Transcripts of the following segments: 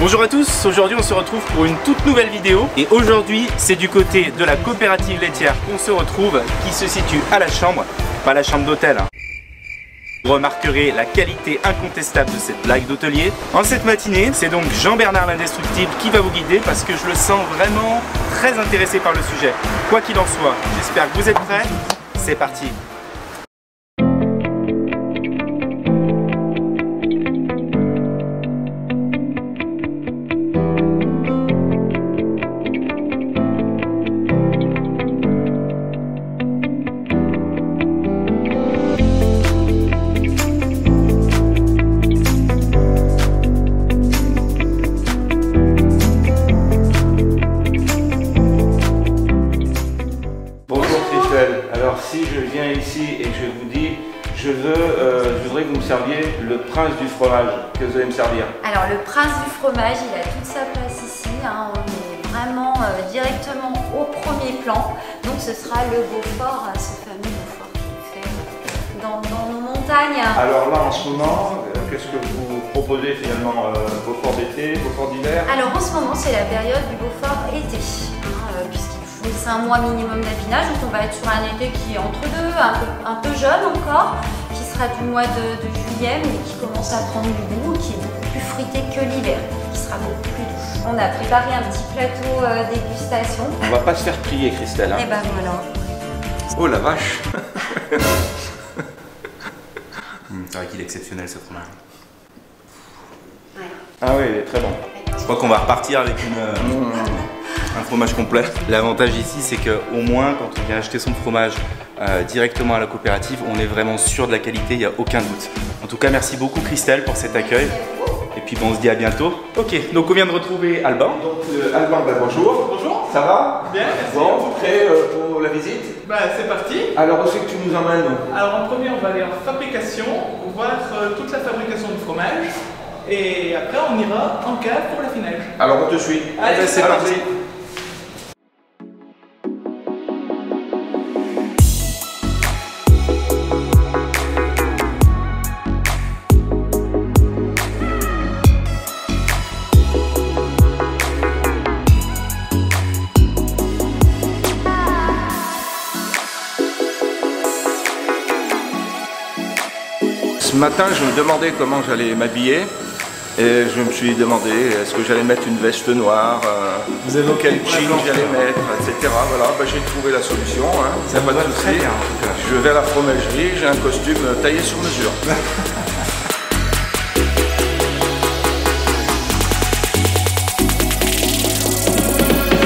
Bonjour à tous, aujourd'hui on se retrouve pour une toute nouvelle vidéo et aujourd'hui c'est du côté de la coopérative laitière qu'on se retrouve qui se situe à la chambre, pas la chambre d'hôtel. Vous remarquerez la qualité incontestable de cette blague d'hôtelier. En cette matinée, c'est donc Jean-Bernard l'indestructible qui va vous guider parce que je le sens vraiment très intéressé par le sujet. Quoi qu'il en soit, j'espère que vous êtes prêts, c'est parti. Alors si je viens ici et que je vous dis je voudrais que vous me serviez le prince du fromage, que vous allez me servir? Alors le prince du fromage, il a toute sa place ici, hein. On est vraiment directement au premier plan. Donc ce sera le Beaufort, ce fameux Beaufort qui fait dans nos montagnes. Alors là en ce moment, qu'est-ce que vous proposez finalement? Beaufort d'été, Beaufort d'hiver? Alors en ce moment c'est la période du Beaufort été, hein, puisqu'il faut laisser un mois minimum d'affinage. Donc on va être sur un été qui est entre deux, un peu jeune encore, qui sera du mois de juillet mais qui commence à prendre du goût, qui est beaucoup plus fruité que l'hiver, qui sera beaucoup plus doux. On a préparé un petit plateau dégustation. On va pas se faire prier, Christelle. Hein. Et ben voilà. Oh la vache. C'est vrai qu'il est exceptionnel ce fromage. Ouais. Ah oui, il est très bon. Je crois qu'on va repartir avec un fromage complet. L'avantage ici, c'est qu'au moins, quand on vient acheter son fromage directement à la coopérative, on est vraiment sûr de la qualité, il n'y a aucun doute. En tout cas, merci beaucoup Christelle pour cet accueil. Et puis bon, on se dit à bientôt. Ok, donc on vient de retrouver Alban. Donc Alban, bonjour. Bonjour. Ça va? Bien, merci. Bon, vous prêts pour la visite? Bah, c'est parti. Alors où c'est que tu nous emmènes? Alors en premier, on va aller en fabrication, voir toute la fabrication du fromage. Et après, on ira en cave pour l'affinage. Alors on te suit. Allez, c'est parti. Ce matin, je me demandais comment j'allais m'habiller et je me suis demandé est-ce que j'allais mettre une veste noire, quel jean j'allais mettre, etc. Voilà, bah, j'ai trouvé la solution, hein. Ça pas de souci. Je vais à la fromagerie, j'ai un costume taillé sur mesure.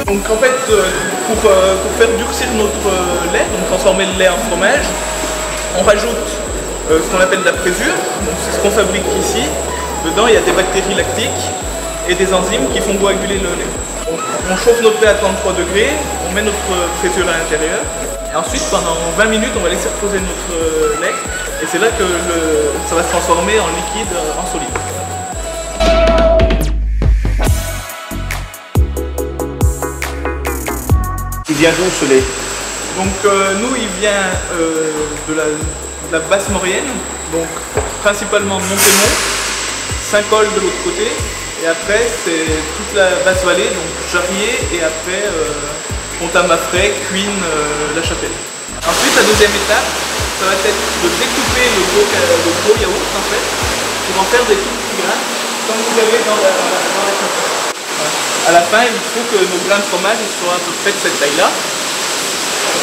Donc en fait, pour faire durcir notre lait, donc transformer le lait en fromage, on rajoute ce qu'on appelle de la présure. Donc c'est ce qu'on fabrique ici. Dedans, il y a des bactéries lactiques et des enzymes qui font coaguler le lait. On chauffe notre lait à 33 degrés, on met notre présure à l'intérieur. Et ensuite, pendant 20 minutes, on va laisser reposer notre lait. Et c'est là que ça va se transformer en liquide, en solide. Il vient d'où ce lait? Donc nous, il vient de la basse Maurienne, donc principalement de Montémont, Saint-Col de l'autre côté, et après c'est toute la basse vallée, donc Jarrier, et après Pont-à-Mafray, Cuine, La Chapelle. Ensuite, la deuxième étape, ça va être de découper le gros yaourt en fait, pour en faire des tout petits grains, comme vous avez dans la chapelle. À la fin, il faut que nos grains de fromage soient à peu près de cette taille-là.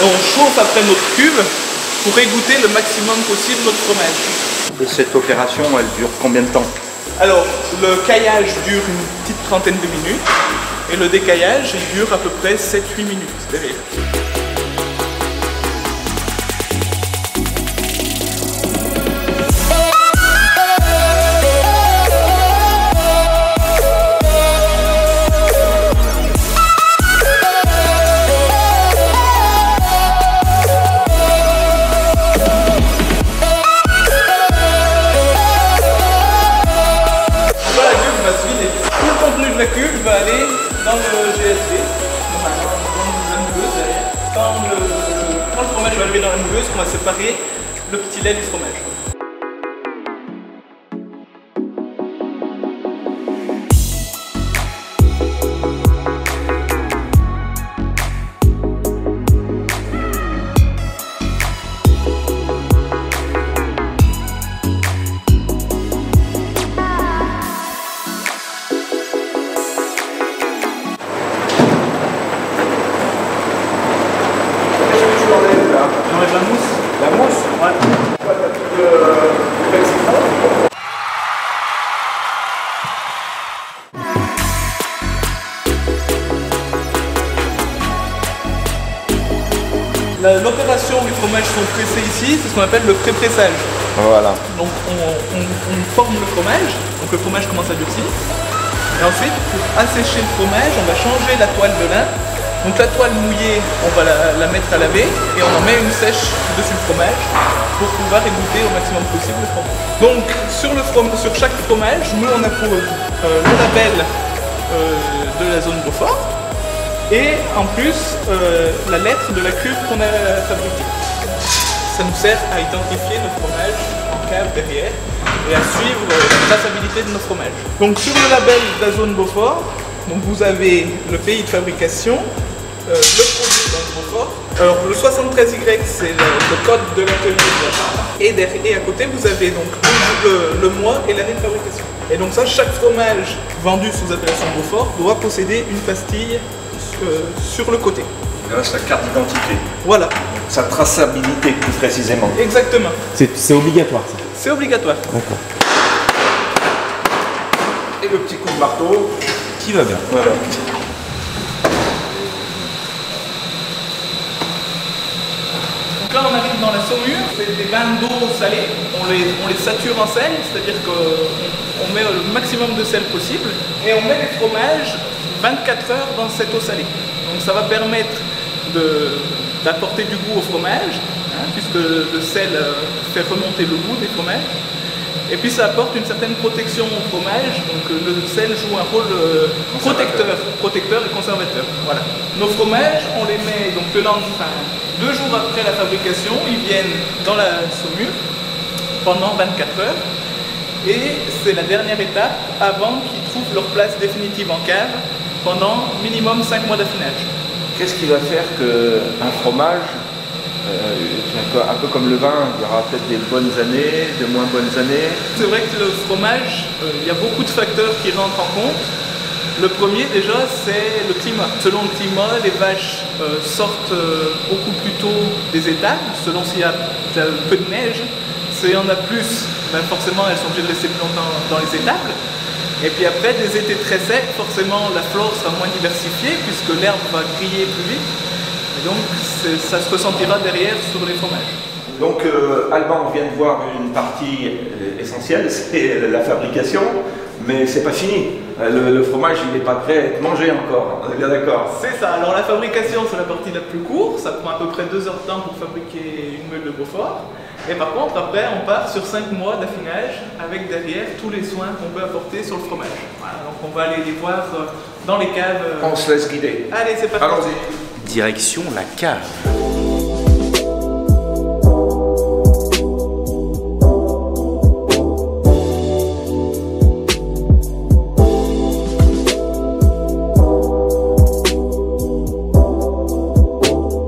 On chauffe après notre cuve pour égoutter le maximum possible notre fromage. Et cette opération, elle dure combien de temps? Alors, le caillage dure une petite trentaine de minutes et le décaillage, il dure à peu près 7-8 minutes derrière. La cuve va aller dans le GSV, dans une mouleuse derrière. Quand le fromage va arriver dans la mouleuse, on va séparer le petit lait du fromage. L'opération où les fromages sont pressés ici, c'est ce qu'on appelle le pré-pressage. Voilà. Donc on forme le fromage, donc le fromage commence à durcir. Et ensuite, pour assécher le fromage, on va changer la toile de lin. Donc la toile mouillée, on va la mettre à laver et on en met une sèche dessus le fromage pour pouvoir égoutter au maximum possible le fromage. Donc sur chaque fromage, nous on appose le label de la zone Beaufort et en plus la lettre de la cuve qu'on a fabriquée. Ça nous sert à identifier nos fromages en cave derrière et à suivre la traçabilité de nos fromages. Donc sur le label de la zone Beaufort, donc vous avez le pays de fabrication, le produit de Beaufort. Alors le 73Y c'est le code de l'atelier et à côté vous avez donc le mois et l'année de fabrication. Et donc ça, chaque fromage vendu sous appellation Beaufort doit posséder une pastille sur le côté. Là, sa carte d'identité. Voilà. Sa traçabilité plus précisément. Exactement. C'est obligatoire ça. C'est obligatoire. D'accord. Et le petit coup de marteau. Qui va bien. Voilà. Donc là on arrive dans la saumure, c'est des bains d'eau salée, on les sature en sel, c'est-à-dire qu'on met le maximum de sel possible et on met les fromages 24 heures dans cette eau salée. Donc ça va permettre d'apporter du goût au fromage, hein, puisque le sel fait remonter le goût des fromages. Et puis ça apporte une certaine protection au fromage, donc le sel joue un rôle protecteur et conservateur. Voilà. Nos fromages, on les met donc le lendemain, 2 jours après la fabrication, ils viennent dans la saumure pendant 24 heures. Et c'est la dernière étape avant qu'ils trouvent leur place définitive en cave pendant minimum 5 mois d'affinage. Qu'est-ce qui va faire qu'un fromage, un peu comme le vin, il y aura peut-être des bonnes années, de moins bonnes années? C'est vrai que le fromage, il y a beaucoup de facteurs qui rentrent en compte. Le premier déjà, c'est le climat. Selon le climat, les vaches sortent beaucoup plus tôt des étables, selon s'il y a peu de neige. S'il y en a plus, ben forcément elles sont obligées de rester plus longtemps dans les étables. Et puis après, des étés très secs, forcément la flore sera moins diversifiée puisque l'herbe va griller plus vite. Et donc ça se ressentira derrière sur les fromages. Donc Alban, on vient de voir une partie essentielle, c'est la fabrication, mais c'est pas fini. Le fromage, il n'est pas prêt à être mangé encore, on est bien d'accord? C'est ça, alors la fabrication c'est la partie la plus courte, ça prend à peu près 2 heures de temps pour fabriquer une meule de Beaufort. Et par contre, après, on part sur 5 mois d'affinage avec derrière tous les soins qu'on peut apporter sur le fromage. Voilà, donc on va aller les voir dans les caves. On se laisse guider. Allez, c'est parti. Allons-y. Direction la cave.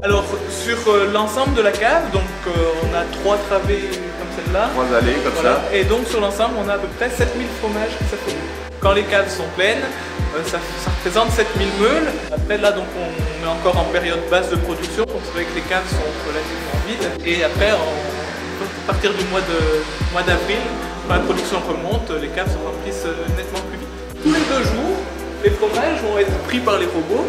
Alors, sur l'ensemble de la cave, donc on a 3 travées comme celle-là. 3 allées comme Voilà. ça. Et donc sur l'ensemble, on a à peu près 7000 fromages qui s'affrontent. Quand les caves sont pleines, ça représente 7000 meules. Après là, donc on est encore en période basse de production, donc c'est vrai que les caves sont relativement vides. Et après, à partir du mois d'avril, quand la production remonte, les caves se remplissent nettement plus vite. Tous les 2 jours, les fromages vont être pris par les robots,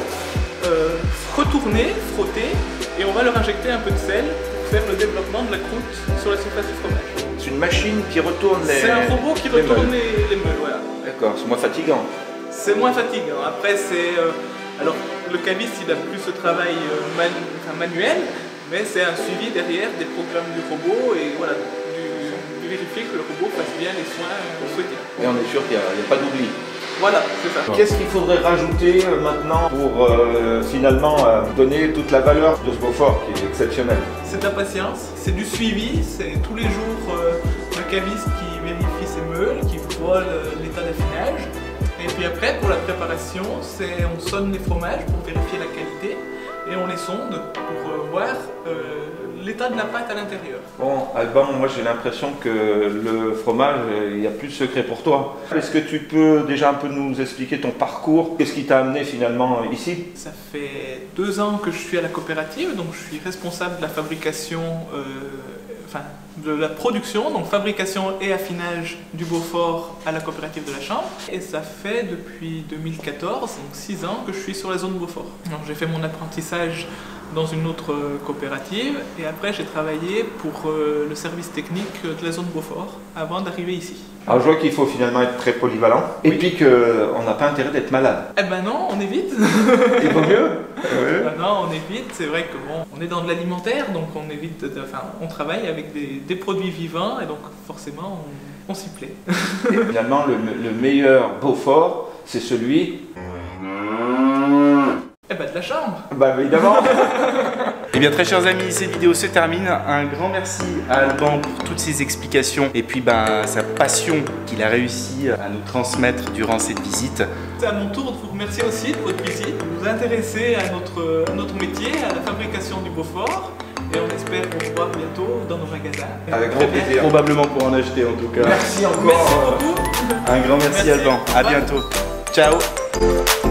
retournés, frottés, et on va leur injecter un peu de sel pour faire le développement de la croûte sur la surface du fromage. C'est une machine qui retourne les... C'est un robot qui retourne les meules, voilà. D'accord, c'est moins fatigant. C'est moins fatigant. Après, alors, le caviste, il a plus ce travail manuel, mais c'est un suivi derrière des programmes du robot et voilà, de vérifier que le robot fasse bien les soins souhaités. Et on est sûr qu'il n'y a pas d'oubli. Voilà, c'est ça. Qu'est-ce qu'il faudrait rajouter maintenant pour finalement donner toute la valeur de ce Beaufort qui est exceptionnel? C'est de la patience, c'est du suivi, c'est tous les jours le caviste qui vérifie ses meules, qui voit l'état d'affinage. Et puis après, pour la préparation, on sonne les fromages pour vérifier la qualité et on les sonde pour voir l'état de la pâte à l'intérieur. Bon, Alban, moi j'ai l'impression que le fromage, il n'y a plus de secret pour toi. Est-ce que tu peux déjà un peu nous expliquer ton parcours? Qu'est-ce qui t'a amené finalement ici? Ça fait 2 ans que je suis à la coopérative, donc je suis responsable de la fabrication de la production, donc fabrication et affinage du Beaufort à la coopérative de la Chambre. Et ça fait depuis 2014, donc 6 ans, que je suis sur la zone Beaufort. J'ai fait mon apprentissage dans une autre coopérative et après j'ai travaillé pour le service technique de la zone Beaufort avant d'arriver ici. Alors je vois qu'il faut finalement être très polyvalent et puis qu'on n'a pas intérêt d'être malade. Eh ben non, on évite. Il vaut mieux. Ouais. Ben non, on évite. C'est vrai que bon, on est dans de l'alimentaire, donc on évite. On travaille avec des produits vivants et donc forcément on s'y plaît. Et finalement, le meilleur Beaufort, c'est celui. Eh ben de la Chambre. Bah évidemment. Et bien très chers amis, cette vidéo se termine. Un grand merci à Alban pour toutes ses explications et puis sa passion qu'il a réussi à nous transmettre durant cette visite. C'est à mon tour de vous remercier aussi de votre visite, de vous intéresser à notre métier, à la fabrication du Beaufort. Et on espère vous revoir bientôt dans nos magasins. Avec grand plaisir. Probablement pour en acheter en tout cas. Merci encore. Merci beaucoup. Un grand merci. Alban. À bientôt. Ciao.